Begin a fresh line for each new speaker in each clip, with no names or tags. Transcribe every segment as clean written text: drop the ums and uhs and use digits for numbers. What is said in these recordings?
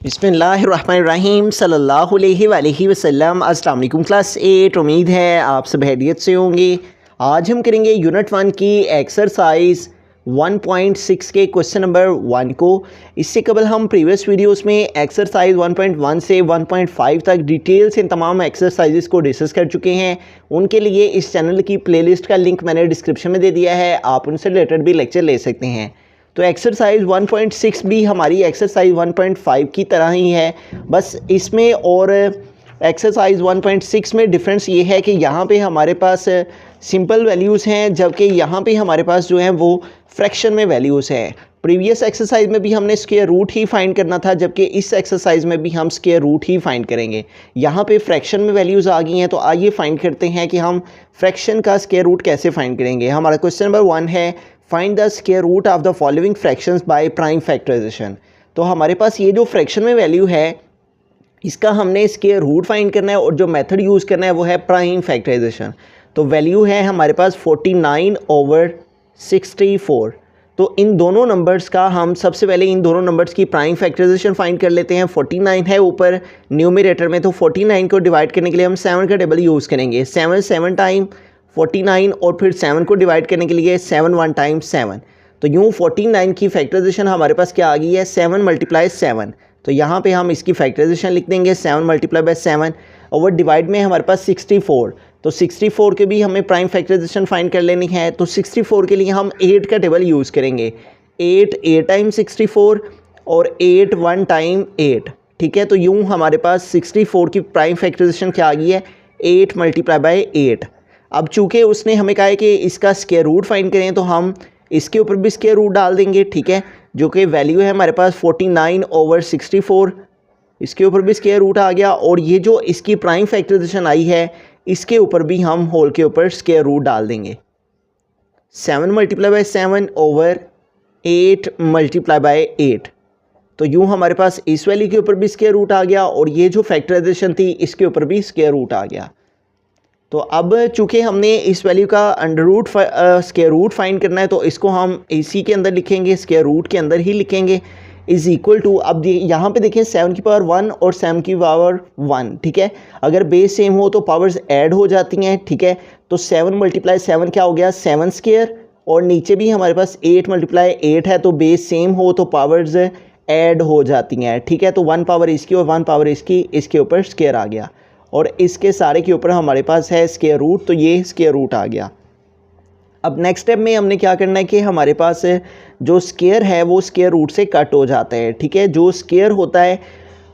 बिस्मिल्लाहिर्रहमानिर्रहीम सल्लल्लाहु अलैहि वसल्लम। अस्सलाम वालेकुम क्लास 8। उम्मीद है आप सब हैरियत से होंगे। आज हम करेंगे यूनिट 1 की एक्सरसाइज 1.6 के क्वेश्चन नंबर 1 को। इससे कबल हम प्रीवियस वीडियोस में एक्सरसाइज 1.1 से 1.5 तक डिटेल से तमाम एक्सरसाइजेस को डिस्कस कर चुके हैं। उनके लिए इस चैनल की प्लेलिस्ट का लिंक मैंने डिस्क्रिप्शन में दे दिया है, आप उनसे रिलेटेड भी लेक्चर ले सकते हैं। तो एक्सरसाइज 1.6 भी हमारी एक्सरसाइज 1.5 की तरह ही है, बस इसमें और एक्सरसाइज 1.6 में डिफरेंस ये है कि यहाँ पे हमारे पास सिंपल वैल्यूज़ हैं, जबकि यहाँ पे हमारे पास जो है वो फ्रैक्शन में वैल्यूज़ हैं। प्रीवियस एक्सरसाइज में भी हमने स्क्वायर रूट ही फाइंड करना था, जबकि इस एक्सरसाइज में भी हम स्क्वायर रूट ही फाइंड करेंगे। यहाँ पे फ्रैक्शन में वैल्यूज़ आ गई हैं, तो आइए फाइंड करते हैं कि हम फ्रैक्शन का स्क्वायर रूट कैसे फाइंड करेंगे। हमारा क्वेश्चन नंबर 1 है, find the square root of the following fractions by prime factorisation. तो हमारे पास ये जो फ्रैक्शन में वैल्यू है, इसका हमने स्क्वायर रूट फाइंड करना है और जो मेथड यूज़ करना है वो है प्राइम फैक्टराइजेशन। तो वैल्यू है हमारे पास 49/64। तो इन दोनों नंबर्स का हम सबसे पहले इन दोनों नंबर्स की प्राइम फैक्टराइजेशन फाइंड कर लेते हैं। 49 है ऊपर न्यूमरेटर में, तो 49 को डिवाइड करने के लिए हम 7 का टेबल यूज़ करेंगे। 7 टाइम 49 और फिर 7 को डिवाइड करने के लिए 7 1 टाइम 7। तो यूँ 49 की फैक्टराइजेशन हमारे पास क्या आ गई है, 7 × 7। तो यहाँ पे हम इसकी फैक्टराइजेशन लिख देंगे 7 × 7। और डिवाइड में हमारे पास 64, तो 64 के भी हमें प्राइम फैक्टराइजेशन फाइंड कर लेनी है। तो 64 के लिए हम 8 का टेबल यूज़ करेंगे। 8 टाइम 64 और 8 1 टाइम 8। ठीक है, तो यूँ हमारे पास 64 की प्राइम फैक्टराइजेशन क्या आ गई है, 8 × 8। अब चूँकि उसने हमें कहा है कि इसका स्क्वायर रूट फाइंड करें, तो हम इसके ऊपर भी स्क्वायर रूट डाल देंगे। ठीक है, जो कि वैल्यू है हमारे पास 49/64। इसके ऊपर भी स्क्वायर रूट आ गया, और ये जो इसकी प्राइम फैक्टराइजेशन आई है, इसके ऊपर भी हम होल के ऊपर स्क्वायर रूट डाल देंगे। 7 × 7 ओवर 8 × 8। तो यूँ हमारे पास इस वैल्यू के ऊपर भी स्क्वायर रूट आ गया, और ये जो फैक्टराइजेशन थी इसके ऊपर भी स्क्वायर रूट आ गया। तो अब चूँकि हमने इस वैल्यू का under root square root find करना है, तो इसको हम इसी के अंदर लिखेंगे, स्क्वायर रूट के अंदर ही लिखेंगे। इज़ इक्वल टू, अब यहाँ पे देखें 7 की पावर 1 और 7 की पावर 1। ठीक है, अगर बेस सेम हो तो पावर्स ऐड हो जाती हैं। ठीक है, तो 7 × 7 क्या हो गया, 7 स्क्वायर, और नीचे भी हमारे पास 8 × 8 है, तो बेस सेम हो तो पावर्स ऐड हो जाती हैं। ठीक है, तो 1 पावर इसकी और 1 पावर इसकी, इसके ऊपर स्क्वायर आ गया, और इसके सारे के ऊपर हमारे पास है स्क्वायर रूट, तो ये स्क्वायर रूट आ गया। अब नेक्स्ट स्टेप में हमने क्या करना है कि हमारे पास जो स्क्वायर है वो स्क्वायर रूट से कट हो जाता है। ठीक है, जो स्क्वायर होता है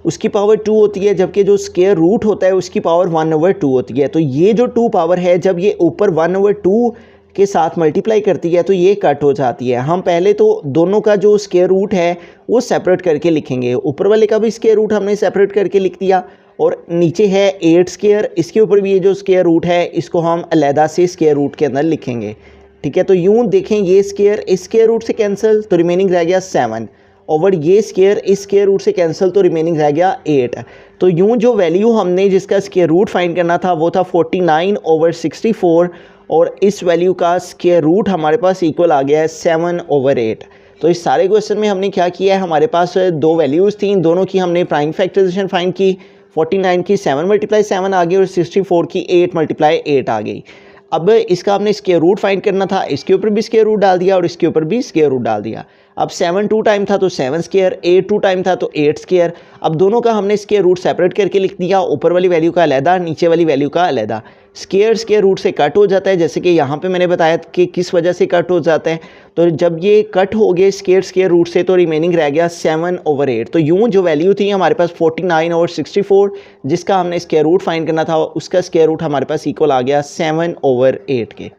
उसकी पावर 2 होती है, जबकि जो स्क्वायर रूट होता है उसकी पावर 1/2 होती है। तो ये जो 2 पावर है, जब ये ऊपर 1/2 के साथ मल्टीप्लाई करती है तो ये कट हो जाती है। हम पहले तो दोनों का जो स्क्वायर रूट है वो सेपरेट करके लिखेंगे। ऊपर वाले का भी स्क्वायर रूट हमने सेपरेट करके लिख दिया, और नीचे है 8 स्क्वायर, इसके ऊपर भी ये जो स्क्वायर रूट है इसको हम अलहदा से स्क्वायर रूट के अंदर लिखेंगे। ठीक है, तो यूँ देखें ये स्क्वायर इस स्क्वायर रूट से कैंसिल, तो रिमेनिंग रह गया 7, और ये स्क्वायर इस स्क्वायर रूट से कैंसिल, तो रिमेनिंग रह गया 8। तो यूँ जो वैल्यू हमने जिसका स्क्वायर रूट फाइंड करना था वो था 49/64, और इस वैल्यू का स्क्वायर रूट हमारे पास इक्वल आ गया है 7/8। तो इस सारे क्वेश्चन में हमने क्या किया है, हमारे पास दो वैल्यूज़ थी, दोनों की हमने प्राइम फैक्टराइजेशन फाइंड की। 49 की 7 × 7 आ गई, और 64 की 8 × 8 आ गई। अब इसका आपने स्क्वायर रूट फाइंड करना था, इसके ऊपर भी स्क्वायर रूट डाल दिया और इसके ऊपर भी स्क्वायर रूट डाल दिया। अब 7 2 टाइम था तो 7 स्क्वायर, 8 2 टाइम था तो 8 स्क्वायर। अब दोनों का हमने स्क्वायर रूट सेपरेट करके लिख दिया, ऊपर वाली वैल्यू का अलहदा, नीचे वाली वैल्यू का अलहदा। स्क्वायर रूट से कट हो जाता है, जैसे कि यहाँ पे मैंने बताया कि किस वजह से कट हो जाता है। तो जब ये कट हो गए स्क्वायर रूट से, तो रिमेनिंग रह गया 7/8। तो यूँ जो वैल्यू थी हमारे पास 49/64, जिसका हमने स्क्वायर रूट फाइंड करना था, उसका स्क्वायर रूट हमारे पास इक्वल आ गया 7/8 के।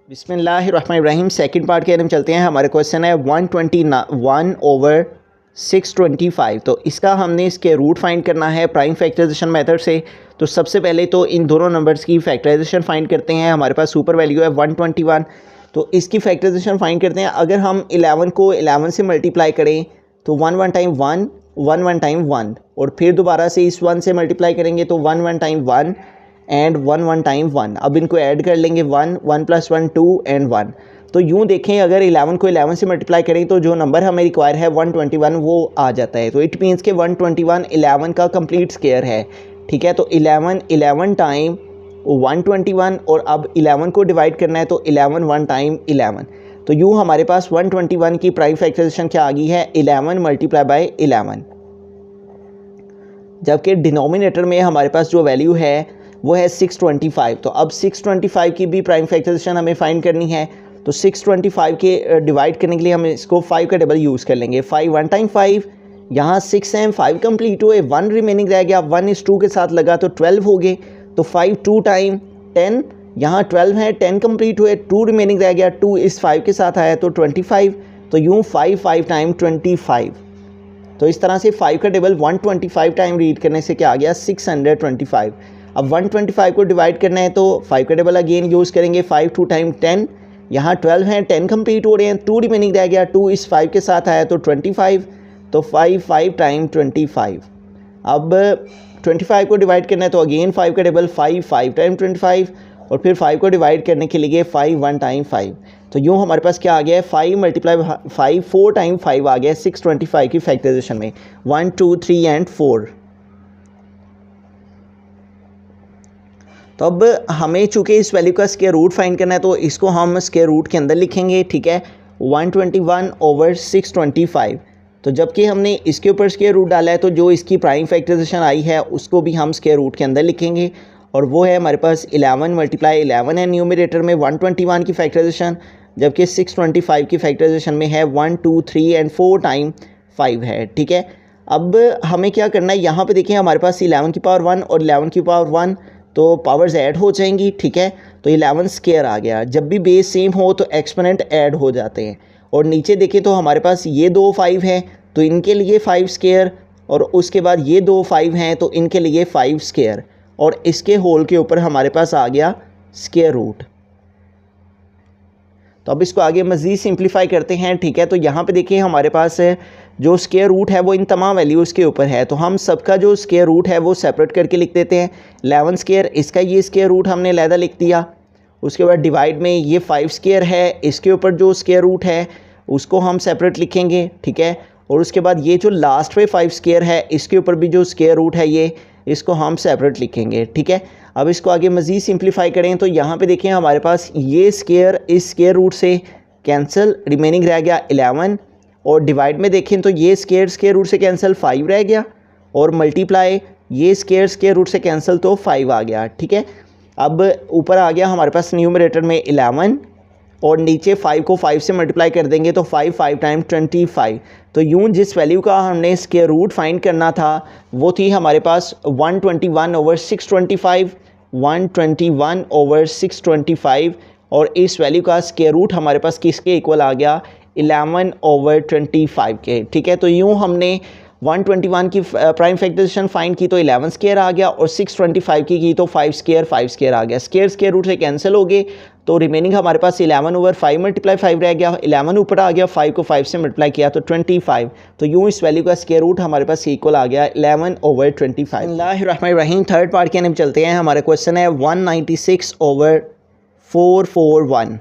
बिस्मिल्लाहिर्रहमानिर्रहीम। सेकंड पार्ट के हम चलते हैं। हमारे क्वेश्चन है 121/625। तो इसका हमने स्क्वायर रूट फाइंड करना है प्राइम फैक्टराइजेशन मेथड से। तो सबसे पहले तो इन दोनों नंबर्स की फैक्टराइजेशन फाइंड करते हैं। हमारे पास सुपर वैल्यू है 121, तो इसकी फैक्टराइजेशन फाइंड करते हैं। अगर हम 11 को 11 से मल्टीप्लाई करें तो 1 1 टाइम 1, 1 1 टाइम 1, और फिर दोबारा से इस 1 से मल्टीप्लाई करेंगे तो 1 1 टाइम 1 एंड 1 1 टाइम 1। अब इनको ऐड कर लेंगे, 1 1 + 1 2 एंड 1। तो यूँ देखें अगर 11 को 11 से मल्टीप्लाई करें तो जो नंबर हमें रिक्वायर है 121 वो आ जाता है। तो इट मीन्स के 121 11 का कंप्लीट स्क्वायर है, ठीक है। तो 11 टाइम 121 और अब 11 को डिवाइड करना है तो 11 1 टाइम 11। तो यूँ हमारे पास 121 की प्राइम फैक्टराइजेशन क्या आ गई है 11 मल्टीप्लाई बाय 11, जबकि डिनोमिनेटर में हमारे पास जो वैल्यू है वो है 625। तो अब 625 की भी प्राइम फैक्टराइजेशन हमें फाइंड करनी है। तो 625 के डिवाइड करने के लिए हम इसको 5 का डबल यूज़ कर लेंगे। 5 1 टाइम 5, यहाँ 6 हैं, 5 कंप्लीट हुए, 1 रिमेनिंग रह गया, 1 इस 2 के साथ लगा तो 12 हो गए। तो 5 2 टाइम 10, यहाँ 12 है, 10 कंप्लीट हुए, 2 रिमेनिंग रह गया, 2 इस 5 के साथ आया तो 25। तो यूँ 5 5 टाइम 25। तो इस तरह से 5 का डबल 125 टाइम रीड करने से क्या आ गया 625। अब 125 को डिवाइड करना है तो 5 का डबल अगेन यूज़ करेंगे। 5 2 टाइम 10, यहाँ 12 हैं, 10 कंप्लीट हो रहे हैं, 2 रिमेनिंग रह गया, 2 इस 5 के साथ आया तो 25। तो 5 5 टाइम 25। अब 25 को डिवाइड करना है तो अगेन 5 का डबल 5 5 टाइम 25, और फिर 5 को डिवाइड करने के लिए 5 1 टाइम 5। तो यूँ हमारे पास क्या आ गया है 5 मल्टीप्लाई 5 4 टाइम 5 आ गया है 625 की फैक्टराइजेशन में 1 2 3 एंड 4। तो अब हमें चूँकि इस वैल्यू का स्क्वायर रूट फाइंड करना है तो इसको हम स्क्वायर रूट के अंदर लिखेंगे, ठीक है। 121 ओवर 625। तो जबकि हमने इसके ऊपर स्क्वायर रूट डाला है तो जो इसकी प्राइम फैक्टराइजेशन आई है उसको भी हम स्क्वायर रूट के अंदर लिखेंगे, और वो है हमारे पास 11 मल्टीप्लाई 11 है न्यूमरेटर में 121 की फैक्टराइजेशन, जबकि 625 की फैक्टराइजेशन में है 1 2 3 एंड 4 टाइम 5 है, ठीक है। अब हमें क्या करना है, यहाँ पे देखिए हमारे पास 11 की पावर 1 और 11 की पावर 1 तो पावर्स ऐड हो जाएंगी, ठीक है। तो 11 स्क्वायर आ गया। जब भी बेस सेम हो तो एक्सपोनेंट ऐड हो जाते हैं। और नीचे देखें तो हमारे पास ये 2 5 हैं तो इनके लिए 5 स्क्वायर, और उसके बाद ये 2 5 हैं तो इनके लिए 5 स्क्वायर, और इसके होल के ऊपर हमारे पास आ गया स्क्वायर रूट। तो अब इसको आगे मज़ीद सिंप्लीफाई करते हैं, ठीक है। तो यहाँ पे देखिए हमारे पास जो स्क्वायर रूट है वो इन तमाम वैल्यूज़ के ऊपर है, तो हम सबका जो स्क्वायर रूट है वो सेपरेट करके लिख देते हैं। 11 स्क्वायर, इसका ये स्क्वायर रूट हमने अलहदा लिख दिया। उसके बाद डिवाइड में ये 5 स्क्वायर है, इसके ऊपर जो स्क्वायर रूट है उसको हम सेपरेट लिखेंगे, ठीक है। और उसके बाद ये जो लास्ट में 5 स्क्वायर है इसके ऊपर भी जो स्क्वायर रूट है ये, इसको हम सेपरेट लिखेंगे, ठीक है। अब इसको आगे मज़ीद सिंप्लीफाई करें तो यहाँ पे देखें हमारे पास ये स्क्वायर इस स्क्वायर रूट से कैंसिल, रिमेनिंग रह गया 11, और डिवाइड में देखें तो ये स्क्वायर रूट से कैंसिल 5 रह गया, और मल्टीप्लाई ये स्क्वायर रूट से कैंसिल तो 5 आ गया, ठीक है। अब ऊपर आ गया हमारे पास न्यूमरेटर में 11, और नीचे 5 को 5 से मल्टीप्लाई कर देंगे तो 5 5 टाइम 25। तो यूँ जिस वैल्यू का हमने स्क्वायर रूट फाइंड करना था वो थी हमारे पास 121 ओवर 625, 121 ओवर 625, और इस वैल्यू का स्क्वायर रूट हमारे पास किसके इक्वल आ गया 11 ओवर 25 के, ठीक है। तो यूँ हमने 121 की प्राइम फैक्टराइजेशन फाइंड की तो 11 स्क्वायर आ गया, और 625 की तो 5 स्क्वायर आ गया। स्क्वायर रूट से कैंसिल हो गए तो रिमेनिंग हमारे पास 11 ओवर 5 मल्टीप्लाई 5 रह गया। 11 ऊपर आ गया, 5 को 5 से मल्टीप्लाई किया तो 25। तो यूँ इस वैल्यू का स्क्वायर रूट हमारे पास इक्वल आ गया 11 ओवर 25। बिस्मिल्लाहिर्रहमानिर्रहीम। थर्ड पार्ट के अंदर चलते हैं। हमारा क्वेश्चन है 196 ओवर 441।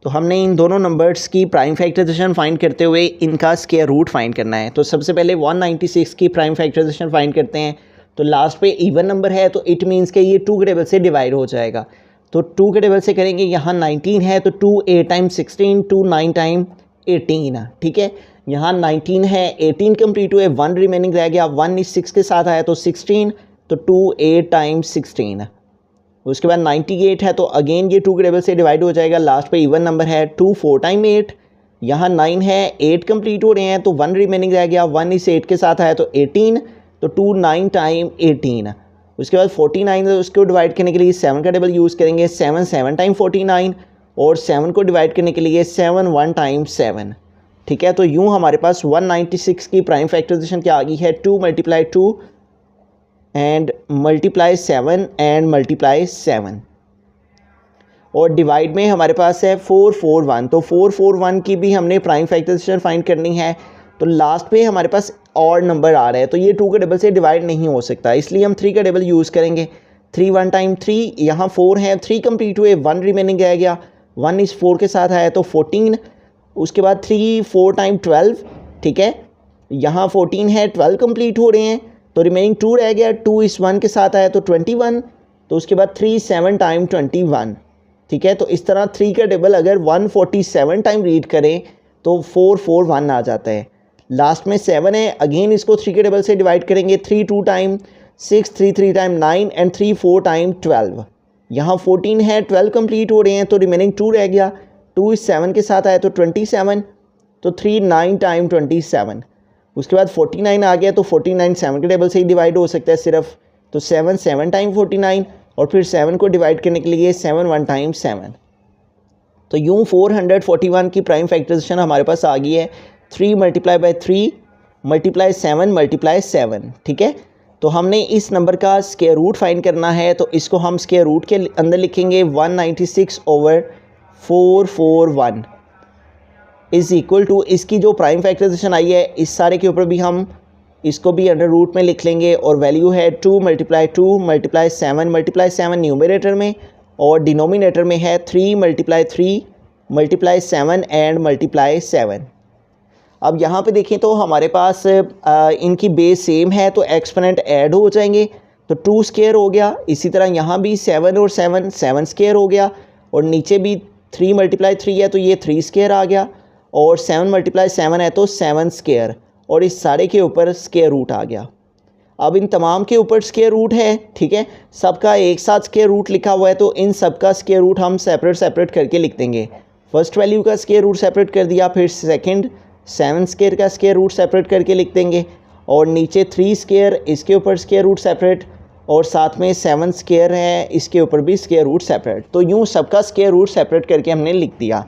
तो हमने इन दोनों नंबर्स की प्राइम फैक्टराइजेशन फाइंड करते हुए इनका स्क्वायर रूट फाइंड करना है। तो सबसे पहले 196 की प्राइम फैक्टराइजेशन फाइंड करते हैं। तो लास्ट पे इवन नंबर है तो इट मीन्स के ये 2 के टेबल से डिवाइड हो जाएगा। तो 2 के टेबल से करेंगे, यहाँ 19 है तो 2 8 टाइम 16, 2 9 टाइम 18, ठीक है। यहाँ 19 है, 18 कंप्लीट हुए, 1 रिमेनिंग रह गया, 1 इस 6 के साथ आया तो 16, तो 2 8 टाइम 16। उसके बाद 98 है तो अगेन ये 2 के टेबल से डिवाइड हो जाएगा। लास्ट पे इवन नंबर है, 2 4 टाइम 8, यहाँ 9 है, 8 कंप्लीट हो रहे हैं तो 1 रिमेनिंग रह गया, 1 इस 8 के साथ आया तो 18, तो 2 9 टाइम 18। उसके बाद 49 है, उसको डिवाइड करने के लिए 7 का टेबल यूज़ करेंगे, 7 7 टाइम 49, और 7 को डिवाइड करने के लिए 7 1 टाइम 7, ठीक है। तो यूँ हमारे पास 196 की प्राइम फैक्टराइजेशन क्या आ गई है 2 multiply 2 and multiply 7 and multiply 7, और डिवाइड में हमारे पास है 441। तो 441 की भी हमने प्राइम फैक्टराइजेशन फाइंड करनी है। तो लास्ट पे हमारे पास ऑड नंबर आ रहा है तो ये 2 के टेबल से डिवाइड नहीं हो सकता, इसलिए हम 3 का टेबल यूज़ करेंगे। 3 1 टाइम 3, यहाँ 4 है, 3 कंप्लीट हुए, 1 रिमेनिंग रह गया, 1 इस 4 के साथ आया तो 14, उसके बाद 3 4 टाइम 12, ठीक है, यहाँ 14 है, 12 कंप्लीट हो रहे हैं तो रिमेनिंग 2 रह गया, 2 इस 1 के साथ आया तो 21, तो उसके बाद 3 7 टाइम 21, ठीक है। तो इस तरह 3 का टेबल अगर 147 टाइम रीड करें तो 441 आ जाता है। लास्ट में 7 है, अगेन इसको 3 के टेबल से डिवाइड करेंगे, 3 2 टाइम 6, 3 3 टाइम 9 एंड 3 4 टाइम 12, यहाँ 14 है, 12 कंप्लीट हो रहे हैं तो रिमेनिंग 2 रह गया, 2 इस 7 के साथ आया तो 27, तो 3 9 टाइम 27, उसके बाद 49 आ गया तो 49 7 के टेबल से ही डिवाइड हो सकता है सिर्फ, तो 7 7 टाइम 49 और फिर 7 को डिवाइड करने के लिए 7 1 टाइम 7, तो यूँ 441 की प्राइम फैक्टराइजेशन हमारे पास आ गई है 3 मल्टीप्लाई बाई 3 मल्टीप्लाई 7 मल्टीप्लाई 7, ठीक है। तो हमने इस नंबर का स्क्वायर रूट फाइंड करना है, तो इसको हम स्क्वायर रूट के अंदर लिखेंगे 196/441 इज़ इक्वल टू, इसकी जो प्राइम फैक्टराइजेशन आई है इस सारे के ऊपर भी हम इसको भी अंडर रूट में लिख लेंगे, और वैल्यू है 2 मल्टीप्लाई 2 मल्टीप्लाई 7 मल्टीप्लाई 7 न्यूमरेटर में, और डिनोमिनेटर में है 3 मल्टीप्लाई 3 मल्टीप्लाई 7 एंड मल्टीप्लाई 7। अब यहाँ पे देखें तो हमारे पास इनकी बेस सेम है तो एक्सपोनेंट ऐड हो जाएंगे, तो 2 स्क्वायर हो गया, इसी तरह यहाँ भी 7 और 7 स्क्वायर हो गया, और नीचे भी 3 मल्टीप्लाई 3 है तो ये 3 स्क्वायर आ गया, और 7 मल्टीप्लाई 7 है तो 7 स्क्वायर, और इस सारे के ऊपर स्क्वायर रूट आ गया। अब इन तमाम के ऊपर स्क्वायर रूट है, ठीक है, सबका एक साथ स्क्वायर रूट लिखा हुआ है तो इन सब का स्क्वायर रूट हम सेपरेट करके लिख देंगे। फर्स्ट वैल्यू का स्क्वायर रूट सेपरेट कर दिया, फिर सेकंड 7 स्क्वायर का स्क्वायर रूट सेपरेट करके लिख देंगे, और नीचे 3 स्क्वायर इसके ऊपर स्क्वायर रूट सेपरेट, और साथ में 7 स्क्वायर है इसके ऊपर भी स्क्वायर रूट सेपरेट, तो यूँ सबका स्क्वायर रूट सेपरेट करके हमने लिख दिया।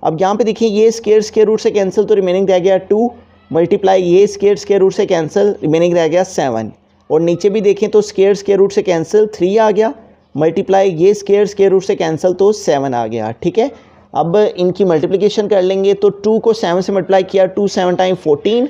अब यहाँ पे देखिए ये स्क्वायर रूट से कैंसिल तो रिमेनिंग रह गया 2 मल्टीप्लाई ये स्क्वायर रूट से कैंसिल रिमेनिंग रह गया 7, और नीचे भी देखें तो स्क्वायर रूट से कैंसिल 3 आ गया, मल्टीप्लाई ये स्क्वायर रूट से कैंसिल तो 7 आ गया, ठीक है। अब इनकी मल्टीप्लिकेशन कर लेंगे तो 2 को 7 से मल्टीप्लाई किया 2 7 टाइम 14,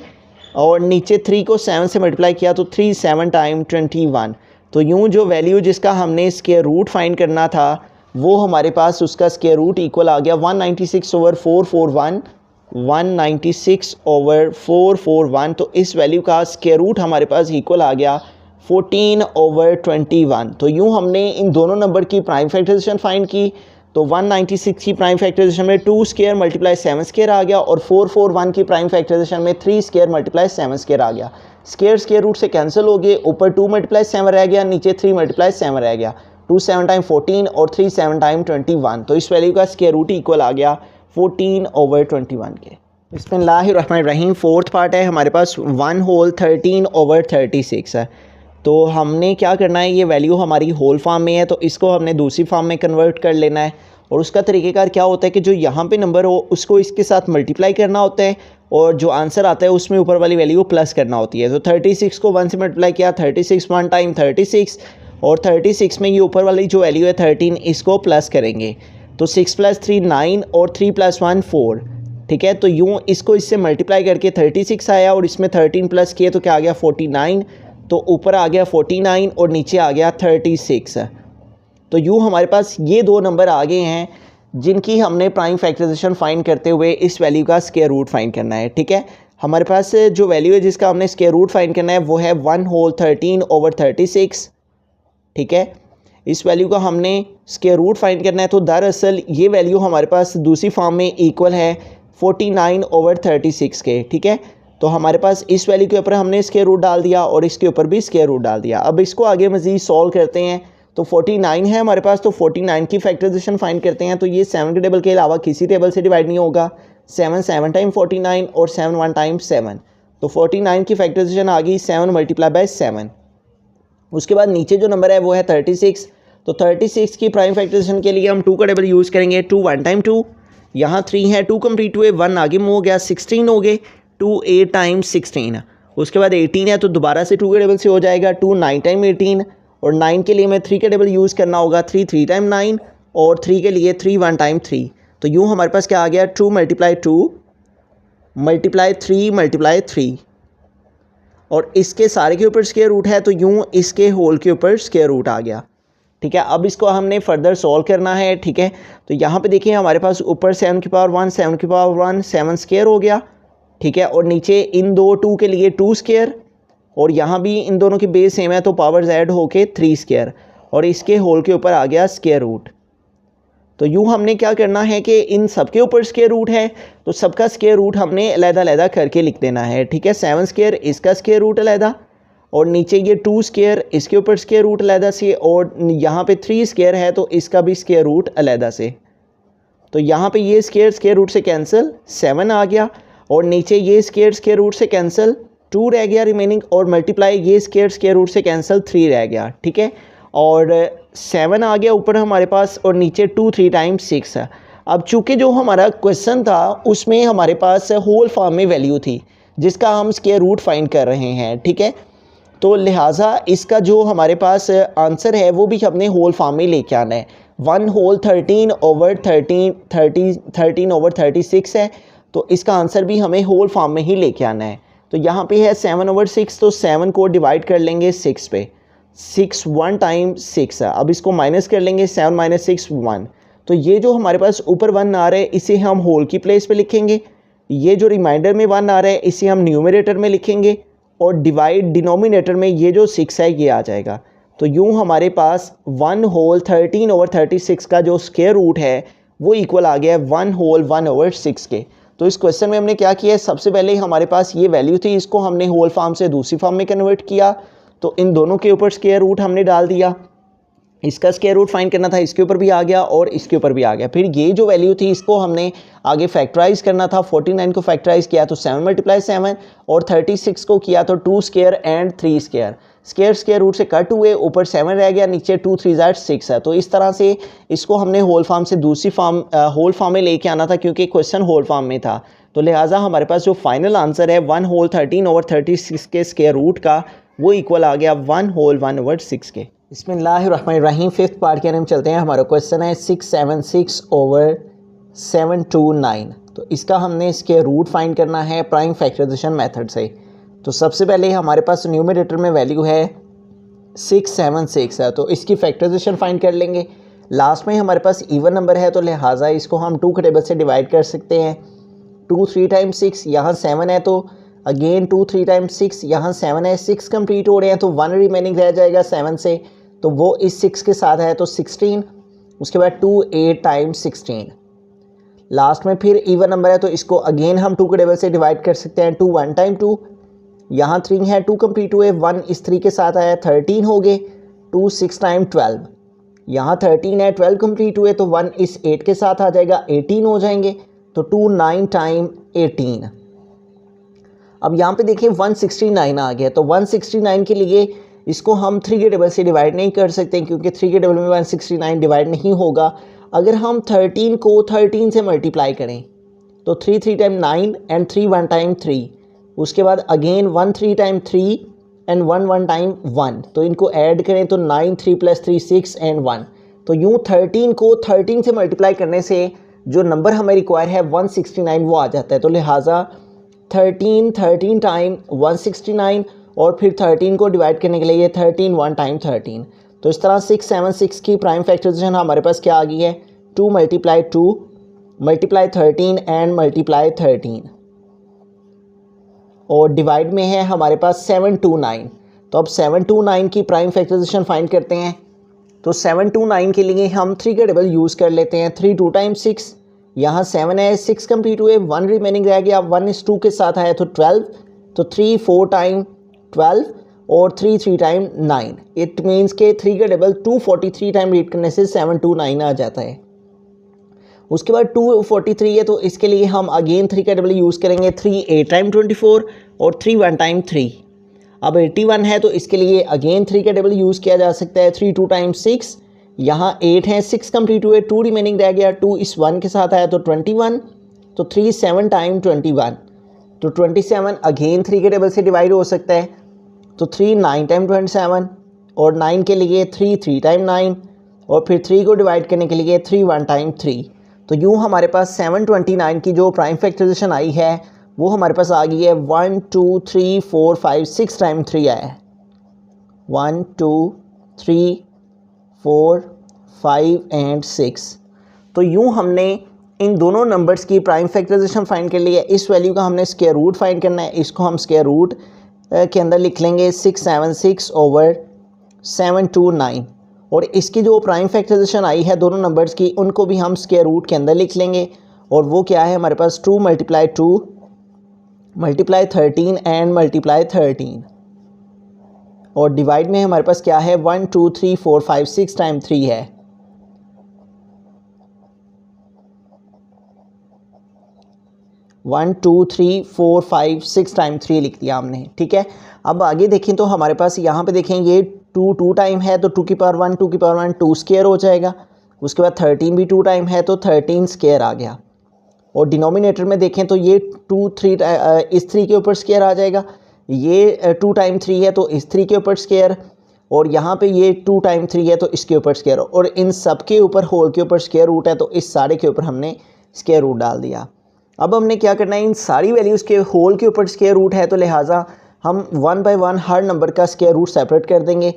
और नीचे 3 को 7 से मल्टीप्लाई किया तो 3 7 टाइम 21, तो यूँ जो वैल्यू जिसका हमने स्क्वायर रूट फाइंड करना था वो हमारे पास उसका स्क्वायर रूट इक्वल आ गया 196/441, 196/441, तो इस वैल्यू का स्क्वायर रूट हमारे पास इक्वल आ गया 14/21। तो यूँ हमने इन दोनों नंबर की प्राइम फैक्टराइजेशन फाइंड की, तो 196 की प्राइम फैक्टराइजेशन में 2 स्क्वायर मल्टीप्लाई 7 स्क्वायर आ गया, और 441 की प्राइम फैक्टराइजेशन में 3 स्क्वायर मल्टीप्लाई 7 स्क्वायर आ गया। स्क्वायर रूट से कैंसिल हो गए, ऊपर 2 मल्टीप्लाई 7 रह गया, नीचे 3 मल्टीप्लाई 7 रह गया, 2 7 टाइम 14 और 3 7 टाइम 21, तो इस वैल्यू का स्क्वायर रूट इक्वल आ गया 14/21 के। बिस्मिल्लाहिर्रहमानिर्रहीम, फोर्थ पार्ट है हमारे पास 1 होल 13/36 है। तो हमने क्या करना है, ये वैल्यू हमारी होल फॉर्म में है तो इसको हमने दूसरी फॉर्म में कन्वर्ट कर लेना है, और उसका तरीक़ेकार क्या होता है कि जो यहाँ पे नंबर हो उसको इसके साथ मल्टीप्लाई करना होता है, और जो आंसर आता है उसमें ऊपर वाली वैल्यू प्लस करना होती है। तो 36 को 1 से मल्टीप्लाई किया, 36 1 टाइम 36, और 36 में ये ऊपर वाली जो वैल्यू है 13 इसको प्लस करेंगे, तो 6 + 3 9 और 3 + 1 4, ठीक है। तो यूँ इसको इससे मल्टीप्लाई करके 36 आया, और इसमें 13 प्लस किए तो क्या आ गया 49, तो ऊपर आ गया 49 और नीचे आ गया 36। तो यूँ हमारे पास ये दो नंबर आ गए हैं जिनकी हमने प्राइम फैक्टराइजेशन फाइंड करते हुए इस वैल्यू का स्क्वायर रूट फाइंड करना है, ठीक है। हमारे पास जो वैल्यू है जिसका हमने स्क्वायर रूट फाइंड करना है वो है 1 होल 13/36, ठीक है। इस वैल्यू का हमने स्क्वायर रूट फाइंड करना है, तो दरअसल ये वैल्यू हमारे पास दूसरी फॉर्म में इक्वल है 49/36 के, ठीक है। तो हमारे पास इस वैल्यू के ऊपर हमने स्क्वायर रूट डाल दिया और इसके ऊपर भी स्क्वायर रूट डाल दिया। अब इसको आगे मज़ीद सॉल्व करते हैं, तो 49 है हमारे पास, तो 49 की फैक्टराइजेशन फाइंड करते हैं, तो ये 7 के टेबल के अलावा किसी टेबल से डिवाइड नहीं होगा। 7 7 टाइम 49 और 7 1 टाइम 7, तो 49 की फैक्टराइजेशन आ गई 7 मल्टीप्लाई बाय 7। उसके बाद नीचे जो नंबर है वो है 36, तो 36 की प्राइम फैक्टराइजेशन के लिए हम 2 का टेबल यूज़ करेंगे। 2 1 टाइम 2, यहाँ 3 है, 2 कंप्लीट हुए, 1 आगे मूव हो गया, 16 हो गए, 2 8 टाइम 16। उसके बाद 18 है तो दोबारा से 2 के टेबल से हो जाएगा, 2 9 टाइम 18, और 9 के लिए मैं 3 का टेबल यूज़ करना होगा, 3 3 टाइम 9, और 3 के लिए 3 1 टाइम 3। तो यूँ हमारे पास क्या आ गया 2 मल्टीप्लाई 2 मल्टीप्लाई 3 मल्टीप्लाई 3, और इसके सारे के ऊपर स्क्वायर रूट है तो यूँ इसके होल के ऊपर स्क्वायर रूट आ गया। ठीक है। अब इसको हमने फर्दर सॉल्व करना है, ठीक है। तो यहाँ पे देखिए हमारे पास ऊपर 7 की पावर 1 7 की पावर 1 7 स्क्वायर हो गया, ठीक है। और नीचे इन दो 2 के लिए 2 स्क्वायर, और यहाँ भी इन दोनों की बेस सेम है तो पावर्स ऐड होके 3 स्क्वायर, और इसके होल के ऊपर आ गया स्क्वायर रूट। तो यूँ हमने क्या करना है कि इन सब के ऊपर स्क्वायर रूट है तो सबका स्क्वायर रूट हमने अलग-अलग करके लिख देना है, ठीक है। 7 स्क्वायर इसका स्क्वायर रूट अलग, और नीचे ये 2 स्क्वायर इसके ऊपर स्क्वायर रूट अलग से, और यहाँ पे 3 स्क्वायर है तो इसका भी स्क्वायर रूट अलग से। तो यहाँ पे ये स्क्वायर रूट से कैंसिल 7 आ गया, और नीचे ये स्क्वायर रूट से कैंसिल 2 रह गया रिमेनिंग, और मल्टीप्लाई ये स्क्वायर रूट से कैंसिल 3 रह गया, ठीक है। और 7 आ गया ऊपर हमारे पास, और नीचे 2 3 टाइम्स 6 है। अब चूँकि जो हमारा क्वेश्चन था उसमें हमारे पास होल फॉर्म में वैल्यू थी जिसका हम स्क्वायर रूट फाइंड कर रहे हैं, ठीक है। तो लिहाजा इसका जो हमारे पास आंसर है वो भी हमने होल फॉर्म में लेके आना है। 1 होल 13 ओवर 13 ओवर 36 है, तो इसका आंसर भी हमें होल फॉर्म में ही लेके आना है। तो यहाँ पे है 7 ओवर 6, तो 7 को डिवाइड कर लेंगे 6 पे, 6 1 टाइम 6 है। अब इसको माइनस कर लेंगे, 7 माइनस 6 1। तो ये जो हमारे पास ऊपर 1 आ रहा है इसे हम होल की प्लेस पे लिखेंगे, ये जो रिमाइंडर में 1 आ रहा है इसे हम न्यूमरेटर में लिखेंगे, और डिवाइड डिनोमिनेटर में ये जो 6 है ये आ जाएगा। तो यूँ हमारे पास 1 होल 13 ओवर 36 का जो स्क्वायर रूट है वो इक्वल आ गया है 1 होल 1 ओवर 6 के। तो इस क्वेश्चन में हमने क्या किया है, सबसे पहले हमारे पास ये वैल्यू थी, इसको हमने होल फॉर्म से दूसरी फॉर्म में कन्वर्ट किया, तो इन दोनों के ऊपर स्क्वायर रूट हमने डाल दिया। इसका स्क्वायर रूट फाइंड करना था, इसके ऊपर भी आ गया और इसके ऊपर भी आ गया। फिर ये जो वैल्यू थी इसको हमने आगे फैक्टराइज करना था। 49 को फैक्टराइज किया तो 7 मल्टीप्लाई 7, और 36 को किया तो 2 square and 3 square. Square root से कट हुए, ऊपर 7 रह गया, नीचे 2 3 6 है। तो इस तरह से इसको हमने होल फॉर्म से दूसरी फॉर्म होल फॉर्म में लेके आना था, क्योंकि क्वेश्चन होल फॉर्म में था। तो लिहाजा हमारे पास जो फाइनल आंसर है 1 होल 13 ओवर 36 के स्क्वायर रूट का वो इक्वल आ गया 1 होल 1 ओवर 6 के। बिस्मिल्लाहिर्रहमानिर्रहीम। फिफ्थ पार्ट के हम चलते हैं। हमारा क्वेश्चन है 676 ओवर 729। तो इसका हमने इसके रूट फाइंड करना है प्राइम फैक्टराइजेशन मेथड से। तो सबसे पहले हमारे पास न्यूमरेटर में वैल्यू है 676 है, तो इसकी फैक्टराइजेशन फाइंड कर लेंगे। लास्ट में हमारे पास इवन नंबर है तो लिहाजा इसको हम 2 के टेबल से डिवाइड कर सकते हैं। 2 3 टाइम्स 6, यहाँ 7 है तो अगेन 2 3 टाइम्स 6, यहाँ 7 है, 6 कंप्लीट हो रहे हैं तो 1 रिमेनिंग रह जाएगा 7 से, तो वो इस 6 के साथ है तो 16। उसके बाद 2 8 टाइम्स 16। लास्ट में फिर इवन नंबर है तो इसको अगेन हम 2 के टेबल से डिवाइड कर सकते हैं। 2 1 टाइम 2, यहाँ 3 है, 2 कंप्लीट हुए, 1 इस 3 के साथ आया, 13 हो गए। 2 6 टाइम 12, यहाँ 13 है, 12 कंप्लीट हुए तो 1 इस 8 के साथ आ जाएगा, 18 हो जाएंगे। तो 2 9 टाइम 18। अब यहाँ पे देखिए 169 आ गया, तो 169 के लिए इसको हम 3 के टेबल से डिवाइड नहीं कर सकते, क्योंकि 3 के टेबल में 169 डिवाइड नहीं होगा। अगर हम 13 को 13 से मल्टीप्लाई करें तो 3 3 टाइम 9 एंड 3 1 टाइम 3, उसके बाद अगेन 1 3 टाइम 3 एंड 1 1 टाइम 1, तो इनको ऐड करें तो 9 3 + 3 6 एंड 1। तो यूँ 13 को 13 से मल्टीप्लाई करने से जो नंबर हमें रिक्वायर है 169 वो आ जाता है। तो लिहाजा 13 टाइम 169, और फिर 13 को डिवाइड करने के लिए 13 1 टाइम 13। तो इस तरह 676 की प्राइम फैक्टराइजेशन हमारे पास क्या आ गई है, 2 मल्टीप्लाई 2 मल्टीप्लाई 13 एंड मल्टीप्लाई 13, और डिवाइड में है हमारे पास 729। तो अब 729 की प्राइम फैक्टराइजेशन फाइंड करते हैं। तो 729 के लिए हम 3 का टेबल यूज़ कर लेते हैं। 3 2 टाइम 6, यहाँ 7 है, 6 कंप्लीट हुए, 1 रिमेनिंग रह गया, 1 इस 2 के साथ आया तो 12, तो 3 4 टाइम 12 और 3 3 टाइम 9। इट मीन्स के 3 का टेबल 243 टाइम रीड करने से 729 आ जाता है। उसके बाद 243 है तो इसके लिए हम अगेन 3 का टेबल यूज़ करेंगे। 3 8 टाइम 24 और 3 1 टाइम 3। अब 81 है तो इसके लिए अगेन 3 का टेबल यूज़ किया जा सकता है। 3 2 टाइम 6, यहाँ 8 हैं, 6 कंप्लीट हुए, 2 रिमेनिंग रह गया, 2 इस 1 के साथ आया तो 21, तो 3 7 टाइम 21, तो 27 अगेन 3 के टेबल से डिवाइड हो सकता है। तो 3 9 टाइम 27, और 9 के लिए 3 3 टाइम 9, और फिर 3 को डिवाइड करने के लिए 3 1 टाइम 3। तो यूँ हमारे पास 729 की जो प्राइम फैक्टराइजेशन आई है वो हमारे पास आ गई है 1 2 3 4 5 6 टाइम 3 आया है। 1 2 3 4, 5 एंड 6। तो यूँ हमने इन दोनों नंबर्स की प्राइम फैक्टराइजेशन फाइंड कर लिया। इस वैल्यू का हमने स्क्वायर रूट फाइंड करना है। इसको हम स्क्वायर रूट के अंदर लिख लेंगे 676/729। और इसकी जो प्राइम फैक्टराइजेशन आई है दोनों नंबर्स की, उनको भी हम स्क्वायर रूट के अंदर लिख लेंगे। और वो क्या है हमारे पास 2 × 2 × 13 एंड मल्टीप्लाई 13। और डिवाइड में हमारे पास क्या है 1 2 3 4 5 6 टाइम 3 है। 1 2 3 4 5 6 टाइम 3 लिख दिया हमने, ठीक है। अब आगे देखें तो हमारे पास यहाँ पे देखें ये 2 टाइम है तो 2 की पावर 1 2 की पावर 1 2 स्क्वायर हो जाएगा। उसके बाद 13 भी 2 टाइम है तो 13 स्क्वायर आ गया। और डिनोमिनेटर में देखें तो ये 2 3 इस 3 के ऊपर स्क्वायर आ जाएगा। ये 2 टाइम 3 है तो इस 3 के ऊपर स्क्वायर। और यहाँ पे ये 2 टाइम 3 है तो इसके ऊपर स्क्वायर। और इन सब के ऊपर होल के ऊपर स्क्वायर रूट है तो इस सारे के ऊपर हमने स्क्वायर रूट डाल दिया। अब हमने क्या करना है, इन सारी वैल्यूज़ के होल के ऊपर स्क्वायर रूट है तो लिहाजा हम 1 बाय 1 हर नंबर का स्क्वायर रूट सेपरेट कर देंगे।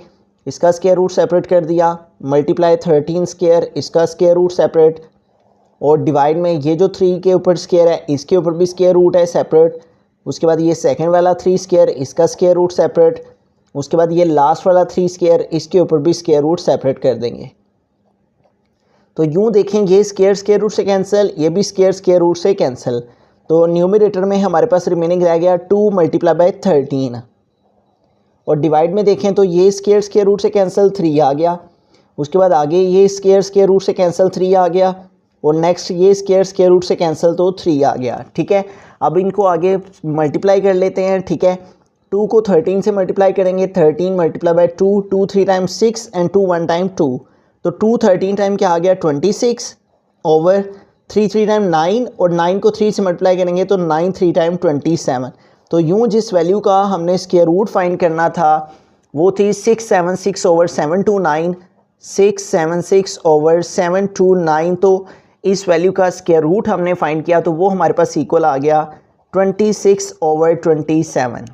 इसका स्क्वायर रूट सेपरेट कर दिया, मल्टीप्लाई 13 स्क्वायर, इसका स्क्वायर रूट सेपरेट। और डिवाइड में ये जो 3 के ऊपर स्क्वायर है इसके ऊपर भी स्क्वायर रूट है सेपरेट। उसके बाद ये सेकंड वाला 3 स्क्वायर, इसका स्क्वायर रूट सेपरेट। उसके बाद ये लास्ट वाला 3 स्क्वायर, इसके ऊपर भी स्क्वायर रूट सेपरेट कर देंगे। तो यूँ देखें ये स्क्वायर रूट से कैंसिल, ये भी स्क्वायर रूट से कैंसिल। तो न्यूमरेटर में हमारे पास रिमेनिंग रह गया 2 × 13। और डिवाइड में देखें तो ये स्क्वायर रूट से कैंसिल 3 आ गया। उसके बाद आगे ये स्क्वायर रूट से कैंसिल 3 आ गया। और नेक्स्ट ये स्क्वायर रूट से कैंसिल तो 3 आ गया, ठीक है। अब इनको आगे मल्टीप्लाई कर लेते हैं, ठीक है। 2 को 13 से मल्टीप्लाई करेंगे, 13 × 2, 2 3 टाइम 6 एंड 2 1 टाइम 2। तो 2 13 टाइम क्या आ गया 26 ओवर 3 3 टाइम 9। और 9 को 3 से मल्टीप्लाई करेंगे तो 9 3 टाइम 27। तो यूँ जिस वैल्यू का हमने स्क्वायर रूट फाइंड करना था वो थी 676/729, 676/729। तो इस वैल्यू का स्क्वायर रूट हमने फाइंड किया तो वो हमारे पास इक्वल आ गया 26/27।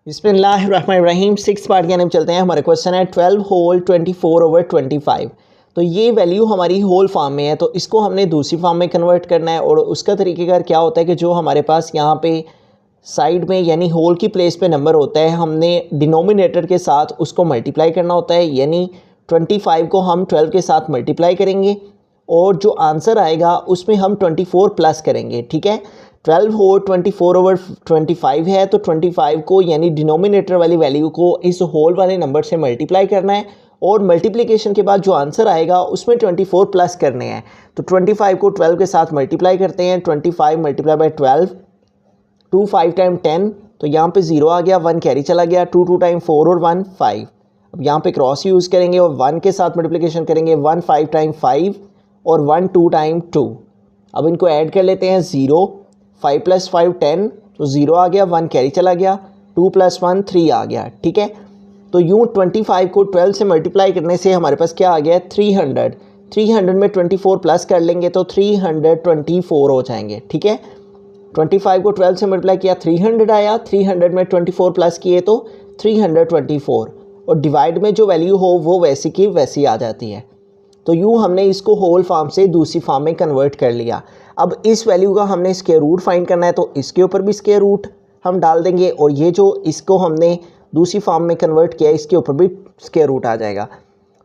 बिस्मिल्लाहिर्रहमानिर्रहीम। 6 पार्ट के अंदर चलते हैं। हमारे क्वेश्चन है 12 होल 24/25। तो ये वैल्यू हमारी होल फॉर्म में है तो इसको हमने दूसरी फॉर्म में कन्वर्ट करना है। और उसका तरीक़ेकार क्या होता है कि जो हमारे पास यहाँ पे साइड में यानी होल की प्लेस पे नंबर होता है, हमने डिनोमिनेटर के साथ उसको मल्टीप्लाई करना होता है। यानी 25 को हम 12 के साथ मल्टीप्लाई करेंगे और जो आंसर आएगा उसमें हम 24 प्लस करेंगे, ठीक है। 12 होल 24/25 है तो 25 को यानी डिनोमिनेटर वाली वैल्यू को इस होल वाले नंबर से मल्टीप्लाई करना है। और मल्टीप्लिकेशन के बाद जो आंसर आएगा उसमें 24 प्लस करने हैं। तो 25 को 12 के साथ मल्टीप्लाई करते हैं। 25 × 12, 2 5 टाइम 10। तो यहाँ पे 0 आ गया, 1 कैरी चला गया। 2 2 टाइम 4 और 1 5। अब यहाँ पे क्रॉस यूज़ करेंगे और 1 के साथ मल्टीप्लिकेशन करेंगे। 1 5 टाइम 5 और 1 2 टाइम 2। अब इनको ऐड कर लेते हैं। 0 5 + 5 10। तो 0 आ गया, 1 कैरी चला गया। 2 + 1 3 आ गया, ठीक है। तो यूँ 25 को 12 से मल्टीप्लाई करने से हमारे पास क्या आ गया 300। 300 में 24 प्लस कर लेंगे तो 324 हो जाएंगे, ठीक है। 25 को 12 से मल्टीप्लाई किया 300 आया। 300 में 24 प्लस किए तो 324। और डिवाइड में जो वैल्यू हो वो वैसी की वैसी आ जाती है। तो यूँ हमने इसको होल फॉर्म से दूसरी फॉर्म में कन्वर्ट कर लिया। अब इस वैल्यू का हमने स्क्वायर रूट फाइंड करना है तो इसके ऊपर भी स्क्वायर रूट हम डाल देंगे। और ये जो इसको हमने दूसरी फॉर्म में कन्वर्ट किया इसके ऊपर भी स्क्वायर रूट आ जाएगा।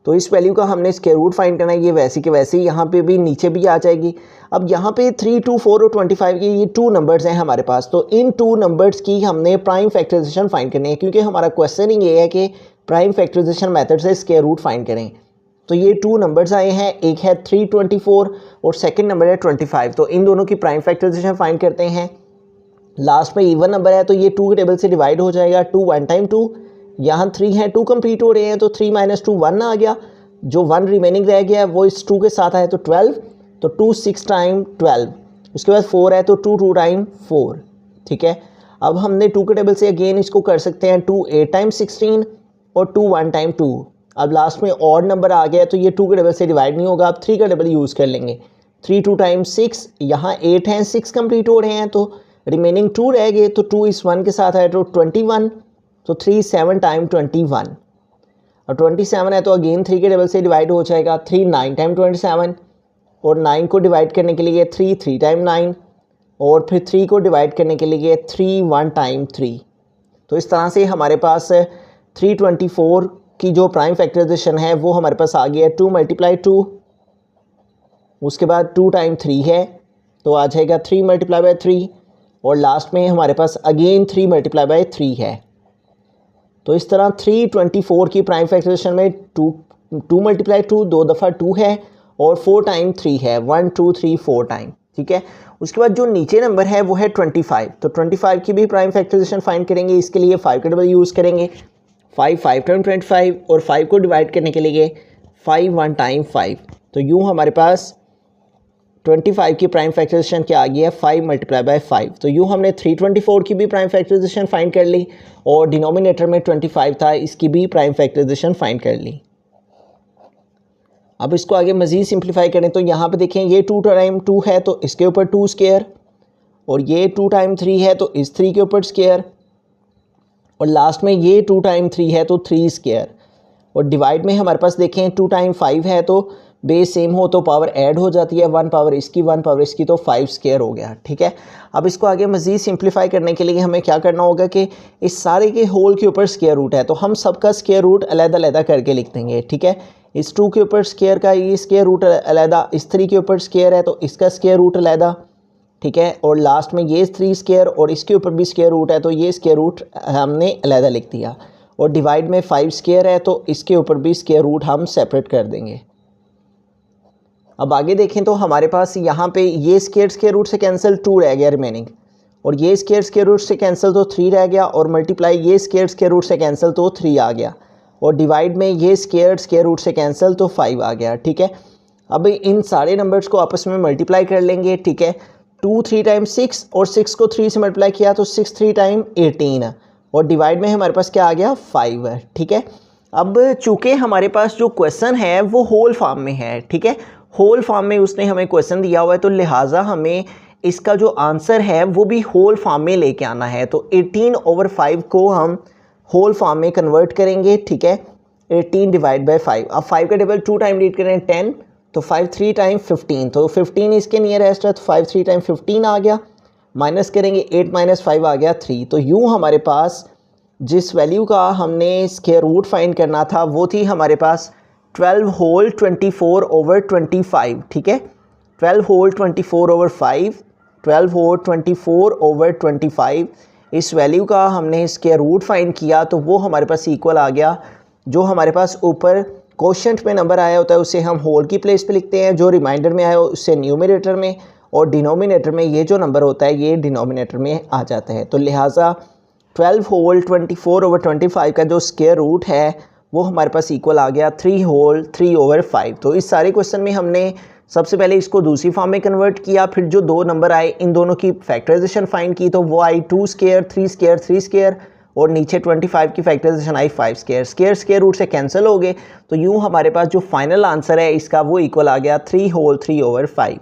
तो इस वैल्यू का हमने स्क्वायर रूट फाइंड करना है। ये वैसे के वैसे यहाँ पे भी नीचे भी आ जाएगी। अब यहाँ पे 3 2 4 और 25 की ये 2 नंबर्स हैं हमारे पास। तो इन 2 नंबर्स की हमने प्राइम फैक्टराइजेशन फाइंड करनी है क्योंकि हमारा क्वेश्चन ही ये है कि प्राइम फैक्टराइजेशन मेथड से स्क्वायर रूट फाइंड करें। तो ये 2 नंबर्स आए हैं, एक है 324 और सेकंड नंबर है 25। तो इन दोनों की प्राइम फैक्टराइजेशन फाइंड करते हैं। लास्ट में इवन नंबर है तो ये 2 के टेबल से डिवाइड हो जाएगा। 2 1 टाइम 2, यहाँ 3 है, 2 कंप्लीट हो रहे हैं तो 3 - 2 1 आ गया। जो 1 रिमेनिंग रह गया वो इस 2 के साथ आया तो 12। तो 2 6 टाइम 12। उसके बाद 4 है तो 2 2 टाइम 4, ठीक है। अब हमने 2 के टेबल से अगेन इसको कर सकते हैं। 2 8 टाइम 16 और 2 1 टाइम 2। अब लास्ट में ऑड नंबर आ गया तो ये 2 के टेबल से डिवाइड नहीं होगा। अब 3 का टेबल यूज़ कर लेंगे। 3 2 टाइम 6, यहाँ 8 हैं, 6 कंप्लीट हो रहे हैं तो रिमेनिंग 2 रह गए। तो 2 इस 1 के साथ है तो 21। तो 3 7 टाइम 21। और 27 है तो अगेन 3 के टेबल से डिवाइड हो जाएगा। 3 9 टाइम 27 और 9 को डिवाइड करने के लिए 3 3 टाइम 9 और फिर 3 को डिवाइड करने के लिए 3 1 टाइम 3। तो इस तरह से हमारे पास 324 की जो प्राइम फैक्टराइजेशन है वो हमारे पास आ गया 2 × 2, उसके बाद 2 टाइम 3 है तो आ जाएगा 3 × 3 और लास्ट में हमारे पास अगेन 3 × 3 है। तो इस तरह 324 की प्राइम फैक्टराइजेशन में 2 × 2 दो दफ़ा 2 है और 4 टाइम 3 है, 1 2 3 4 टाइम, ठीक है। उसके बाद जो नीचे नंबर है वो है 25। तो 25 की भी प्राइम फैक्टराइजेशन फाइंड करेंगे। इसके लिए 5 का टेबल यूज़ करेंगे। 5 5 टाइम 25 और 5 को डिवाइड करने के लिए 5 1 टाइम 5। तो यूँ हमारे पास 25 की प्राइम फैक्टराइजेशन क्या आ गई है 5 × 5। तो यूँ हमने 324 की भी प्राइम फैक्टराइजेशन फाइंड कर ली और डिनोमिनेटर में 25 था, इसकी भी प्राइम फैक्टराइजेशन फाइंड कर ली। अब इसको आगे मज़ीद सिंप्लीफाई करें तो यहाँ पे देखें ये 2 टाइम 2 है तो इसके ऊपर 2 स्क्वायर और ये 2 टाइम 3 है तो इस 3 के ऊपर स्क्वायर और लास्ट में ये 2 टाइम 3 है तो 3 स्क्वायर और डिवाइड में हमारे पास देखें 2 टाइम 5 है तो बेस सेम हो तो पावर ऐड हो जाती है, 1 पावर इसकी 1 पावर इसकी तो 5 स्क्वायर हो गया, ठीक है। अब इसको आगे मज़ीद सिंप्लीफाई करने के लिए हमें क्या करना होगा कि इस सारे के होल के ऊपर स्क्वायर रूट है तो हम सबका स्क्वायर रूट अलग-अलग करके लिख देंगे, ठीक है। इस 2 के ऊपर स्क्वायर का ये स्क्वायर रूट अलग, इस 3 के ऊपर स्क्वायर है तो इसका स्क्वायर रूट अलग, ठीक है। और लास्ट में ये 3 स्क्वायर और इसके ऊपर भी स्क्वायर रूट है तो ये स्क्वायर रूट हमने अलग लिख दिया और डिवाइड में 5 स्क्वायर है तो इसके ऊपर भी स्क्वायर रूट हम सेपरेट कर देंगे। अब आगे देखें तो हमारे पास यहाँ पे ये स्क्वायर रूट से कैंसिल 2 रह गया रिमेनिंग और ये स्क्वायर रूट से कैंसिल तो 3 रह गया और मल्टीप्लाई ये स्क्वायर रूट से कैंसिल तो 3 आ गया और डिवाइड में ये स्क्वायर रूट से कैंसिल तो 5 आ गया, ठीक है। अब इन सारे नंबर्स को आपस में मल्टीप्लाई कर लेंगे, ठीक है। 2 3 टाइम 6 और 6 को 3 से मल्टीप्लाई किया तो 6 3 टाइम 18 और डिवाइड में हमारे पास क्या आ गया 5 है, ठीक है। अब चूँकि हमारे पास जो क्वेश्चन है वो होल फॉर्म में है, ठीक है, होल फॉर्म में उसने हमें क्वेश्चन दिया हुआ है तो लिहाजा हमें इसका जो आंसर है वो भी होल फॉर्म में लेके आना है। तो 18/5 को हम होल फॉर्म में कन्वर्ट करेंगे, ठीक है। 18 डिवाइड बाई 5। अब 5 का टेबल 2 टाइम रीड करें 10 तो 5 3 टाइम 15 तो 15 इसके नियरेस्ट है तो 5 3 टाइम 15 आ गया, माइनस करेंगे 8 - 5 आ गया 3। तो यूँ हमारे पास जिस वैल्यू का हमने स्क्वायर रूट फाइंड करना था वो थी हमारे पास 12 होल 24/25, ठीक है। 12 होल 24/5, 12 होल 24/25 इस वैल्यू का हमने स्क्वायर रूट फाइंड किया तो वो हमारे पास इक्वल आ गया। जो हमारे पास ऊपर कोशेंट में नंबर आया होता है उसे हम होल की प्लेस पे लिखते हैं, जो रिमाइंडर में आया हो उससे न्यूमरेटर में और डिनोमिनेटर में ये जो नंबर होता है ये डिनोमिनेटर में आ जाता है। तो लिहाजा 12 होल 24/25 का जो स्क्वायर रूट है वो हमारे पास इक्वल आ गया 3 होल 3/5। तो इस सारे क्वेश्चन में हमने सबसे पहले इसको दूसरी फॉर्म में कन्वर्ट किया, फिर जो दो नंबर आए इन दोनों की फैक्टराइजेशन फाइंड की तो वो आई 2 स्क्वायर 3 स्क्वायर 3 स्क्वायर और नीचे 25 की फैक्टराइजेशन आई 5 स्क्वायर। स्क्वायर रूट से कैंसिल हो गए तो यूँ हमारे पास जो फाइनल आंसर है इसका वो इक्वल आ गया 3 होल 3/5।